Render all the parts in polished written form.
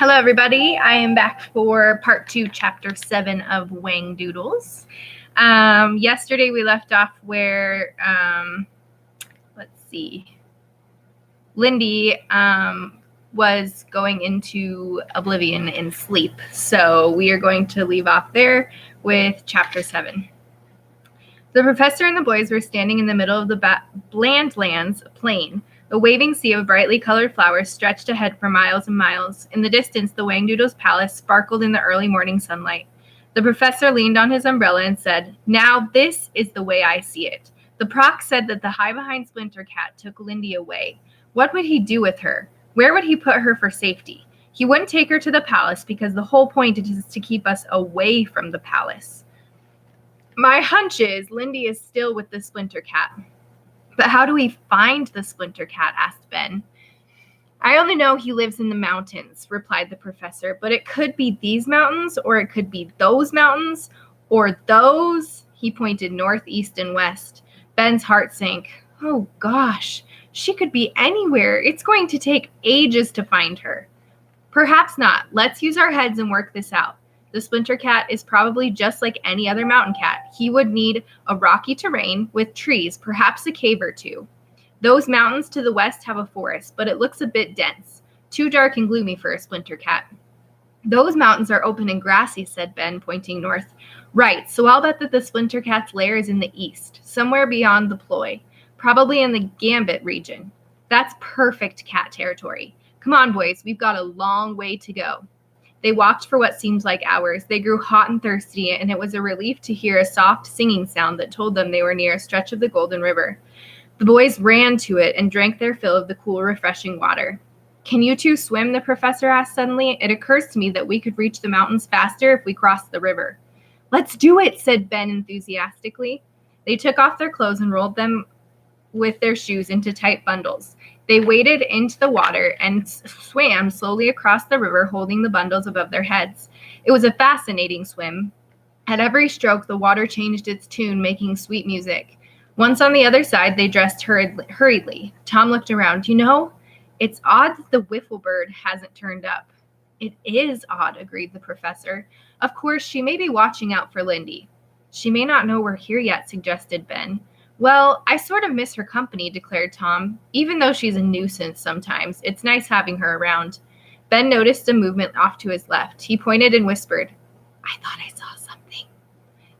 Hello, everybody. I am back for part 2, chapter 7 of Whangdoodles. Yesterday we left off where, Lindy was going into oblivion in sleep. So we are going to leave off there with chapter 7. The professor and the boys were standing in the middle of the Blandlands plain. A waving sea of brightly colored flowers stretched ahead for miles and miles. In the distance, the Whangdoodles' palace sparkled in the early morning sunlight. The professor leaned on his umbrella and said, "Now this is the way I see it. The Proc said that the high-behind Splinter Cat took Lindy away. What would he do with her? Where would he put her for safety? He wouldn't take her to the palace because the whole point is to keep us away from the palace. My hunch is Lindy is still with the Splinter Cat." "But how do we find the Splinter Cat?" asked Ben. "I only know he lives in the mountains," replied the professor, "but it could be these mountains, or it could be those mountains, or those." He pointed north, east, and west. Ben's heart sank. "Oh, gosh, she could be anywhere. It's going to take ages to find her." "Perhaps not. Let's use our heads and work this out. The Splinter Cat is probably just like any other mountain cat. He would need a rocky terrain with trees, perhaps a cave or two. Those mountains to the west have a forest, but it looks a bit dense. Too dark and gloomy for a Splinter Cat." "Those mountains are open and grassy," said Ben, pointing north. "Right, so I'll bet that the Splinter Cat's lair is in the east, somewhere beyond the Ploy, probably in the Gambit region. That's perfect cat territory. Come on, boys, we've got a long way to go." They walked for what seemed like hours. They grew hot and thirsty, and it was a relief to hear a soft singing sound that told them they were near a stretch of the Golden River. The boys ran to it and drank their fill of the cool, refreshing water. "Can you two swim?" the professor asked suddenly. "It occurs to me that we could reach the mountains faster if we crossed the river." "Let's do it," said Ben enthusiastically. They took off their clothes and rolled them with their shoes into tight bundles. They waded into the water and swam slowly across the river, holding the bundles above their heads. It was a fascinating swim. At every stroke, the water changed its tune, making sweet music. Once on the other side, they dressed hurriedly. Tom looked around. "You know, it's odd that the wiffle bird hasn't turned up." "It is odd," agreed the professor. "Of course, she may be watching out for Lindy." "She may not know we're here yet," suggested Ben. "Well, I sort of miss her company," declared Tom. "Even though she's a nuisance sometimes, it's nice having her around." Ben noticed a movement off to his left. He pointed and whispered, "I thought I saw something."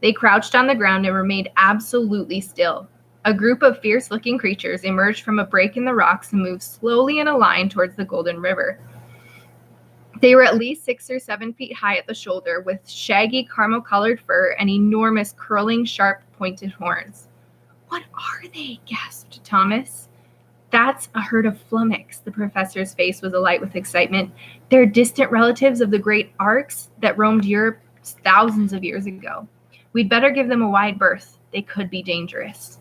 They crouched on the ground and remained absolutely still. A group of fierce-looking creatures emerged from a break in the rocks and moved slowly in a line towards the Golden River. They were at least 6 or 7 feet high at the shoulder, with shaggy caramel-colored fur and enormous, curling, sharp-pointed horns. "What are they?" gasped Thomas. "That's a herd of flummox." The professor's face was alight with excitement. "They're distant relatives of the great arks that roamed Europe thousands of years ago. We'd better give them a wide berth. They could be dangerous."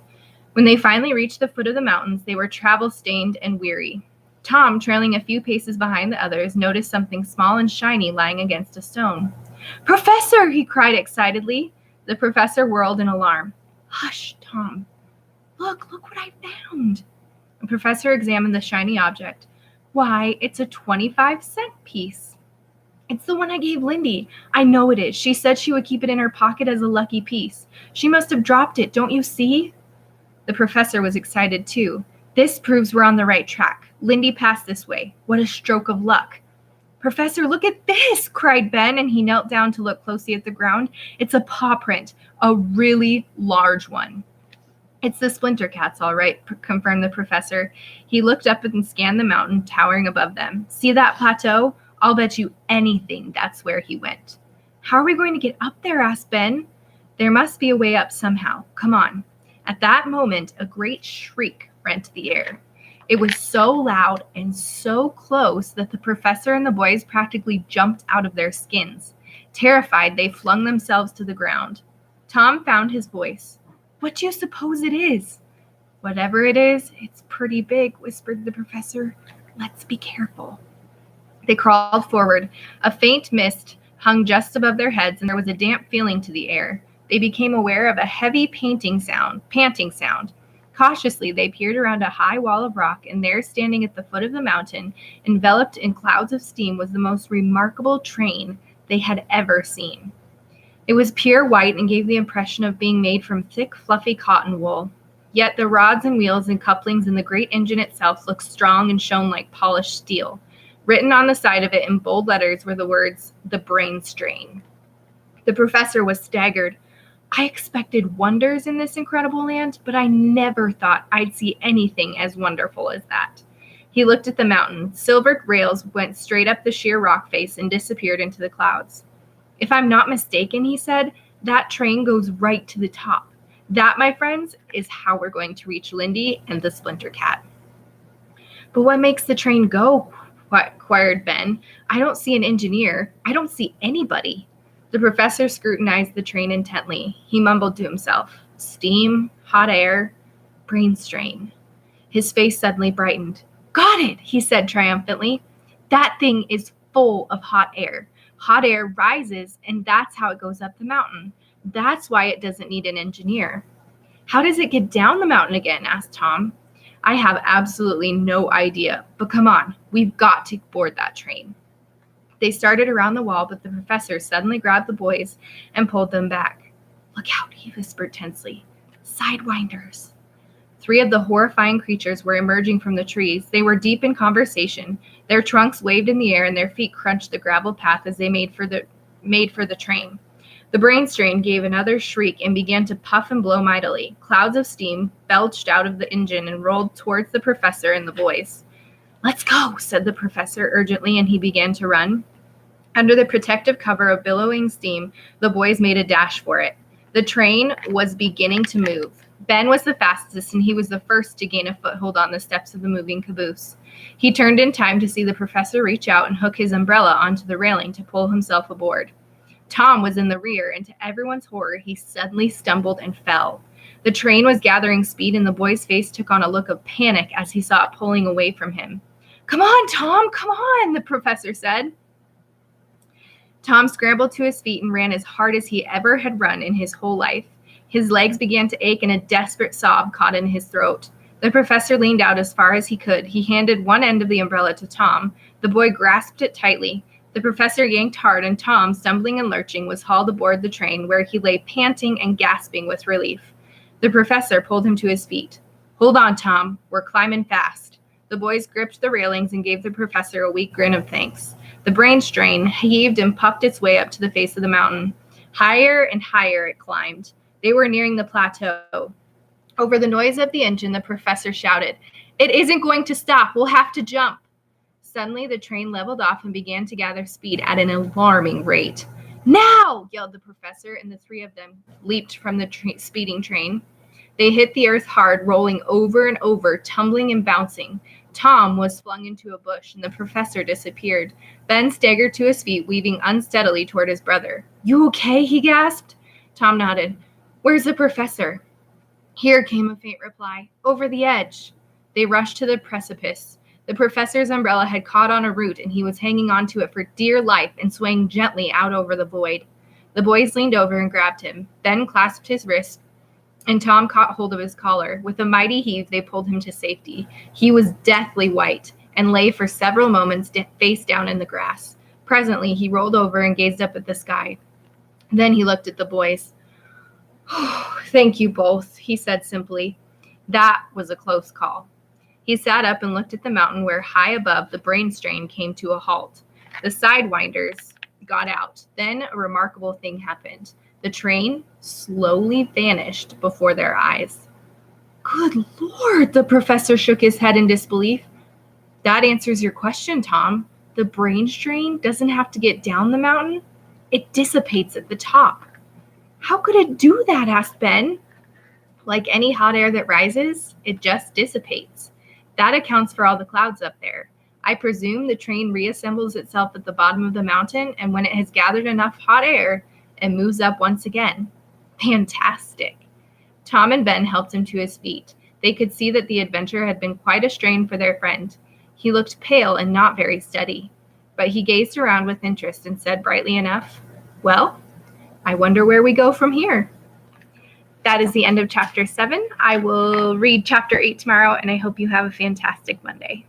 When they finally reached the foot of the mountains, they were travel-stained and weary. Tom, trailing a few paces behind the others, noticed something small and shiny lying against a stone. "Professor!" he cried excitedly. The professor whirled in alarm. "Hush, Tom. Look what I found." The professor examined the shiny object. "Why, it's a 25-cent piece. It's the one I gave Lindy. I know it is. She said she would keep it in her pocket as a lucky piece. She must have dropped it, don't you see?" The professor was excited too. "This proves we're on the right track. Lindy passed this way. What a stroke of luck." "Professor, look at this!" cried Ben, and he knelt down to look closely at the ground. "It's a paw print, a really large one." "It's the Splinter Cat's, all right," confirmed the professor. He looked up and scanned the mountain towering above them. "See that plateau? I'll bet you anything that's where he went." "How are we going to get up there?" asked Ben. "There must be a way up somehow. Come on." At that moment, a great shriek rent the air. It was so loud and so close that the professor and the boys practically jumped out of their skins. Terrified, they flung themselves to the ground. Tom found his voice. "What do you suppose it is?" "Whatever it is, it's pretty big," whispered the professor. "Let's be careful." They crawled forward. A faint mist hung just above their heads, and there was a damp feeling to the air. They became aware of a heavy panting sound. Cautiously, they peered around a high wall of rock, and there, standing at the foot of the mountain, enveloped in clouds of steam, was the most remarkable train they had ever seen. It was pure white and gave the impression of being made from thick, fluffy cotton wool. Yet the rods and wheels and couplings in the great engine itself looked strong and shone like polished steel. Written on the side of it in bold letters were the words, "The Brain Strain." The professor was staggered. I expected wonders in this incredible land, but I never thought I'd see anything as wonderful as that. He looked at the mountain. Silvered rails went straight up the sheer rock face and disappeared into the clouds. If I'm not mistaken, he said, that train goes right to the top. That, my friends, is how we're going to reach Lindy and the Splinter Cat. But what makes the train go? Queried Ben. I don't see an engineer. I don't see anybody. The professor scrutinized the train intently. He mumbled to himself, steam, hot air, brain strain. His face suddenly brightened. Got it, he said triumphantly. That thing is full of hot air. Hot air rises, and that's how it goes up the mountain. That's why it doesn't need an engineer. How does it get down the mountain again? Asked Tom. I have absolutely no idea, but come on, we've got to board that train. They started around the wall, but the professor suddenly grabbed the boys and pulled them back. Look out, he whispered tensely. Sidewinders. 3 of the horrifying creatures were emerging from the trees. They were deep in conversation. Their trunks waved in the air, and their feet crunched the gravel path as they made for the train. The brain strain gave another shriek and began to puff and blow mightily. Clouds of steam belched out of the engine and rolled towards the professor and the boys. Let's go, said the professor urgently, and he began to run. Under the protective cover of billowing steam, the boys made a dash for it. The train was beginning to move. Ben was the fastest, and he was the first to gain a foothold on the steps of the moving caboose. He turned in time to see the professor reach out and hook his umbrella onto the railing to pull himself aboard. Tom was in the rear, and to everyone's horror, he suddenly stumbled and fell. The train was gathering speed, and the boy's face took on a look of panic as he saw it pulling away from him. Come on, Tom, come on, the professor said. Tom scrambled to his feet and ran as hard as he ever had run in his whole life. His legs began to ache and a desperate sob caught in his throat. The professor leaned out as far as he could. He handed one end of the umbrella to Tom. The boy grasped it tightly. The professor yanked hard, and Tom, stumbling and lurching, was hauled aboard the train, where he lay panting and gasping with relief. The professor pulled him to his feet. Hold on, Tom. We're climbing fast. The boys gripped the railings and gave the professor a weak grin of thanks. The brain strain heaved and puffed its way up to the face of the mountain. Higher and higher it climbed. They were nearing the plateau. Over the noise of the engine, the professor shouted, It isn't going to stop. We'll have to jump. Suddenly, the train leveled off and began to gather speed at an alarming rate. Now! Yelled the professor, and the 3 of them leaped from the speeding train. They hit the earth hard, rolling over and over, tumbling and bouncing. Tom was flung into a bush, and the professor disappeared. Ben staggered to his feet, weaving unsteadily toward his brother. You okay? He gasped. Tom nodded. Where's the professor? Here, came a faint reply. Over the edge. They rushed to the precipice. The professor's umbrella had caught on a root, and he was hanging onto it for dear life and swaying gently out over the void. The boys leaned over and grabbed him. Ben clasped his wrist, and Tom caught hold of his collar. With a mighty heave, they pulled him to safety. He was deathly white and lay for several moments face down in the grass. Presently, he rolled over and gazed up at the sky. Then he looked at the boys. Oh, thank you both, he said simply. That was a close call. He sat up and looked at the mountain where high above the brain strain came to a halt. The sidewinders got out. Then a remarkable thing happened. The train slowly vanished before their eyes. Good Lord, the professor shook his head in disbelief. That answers your question, Tom. The brain strain doesn't have to get down the mountain. It dissipates at the top. How could it do that? Asked Ben. Like any hot air that rises, it just dissipates. That accounts for all the clouds up there. I presume the train reassembles itself at the bottom of the mountain, and when it has gathered enough hot air, it moves up once again. Fantastic. Tom and Ben helped him to his feet. They could see that the adventure had been quite a strain for their friend. He looked pale and not very steady, but he gazed around with interest and said brightly enough, Well, I wonder where we go from here. that is the end of chapter 7. I will read chapter 8 tomorrow, and I hope you have a fantastic Monday.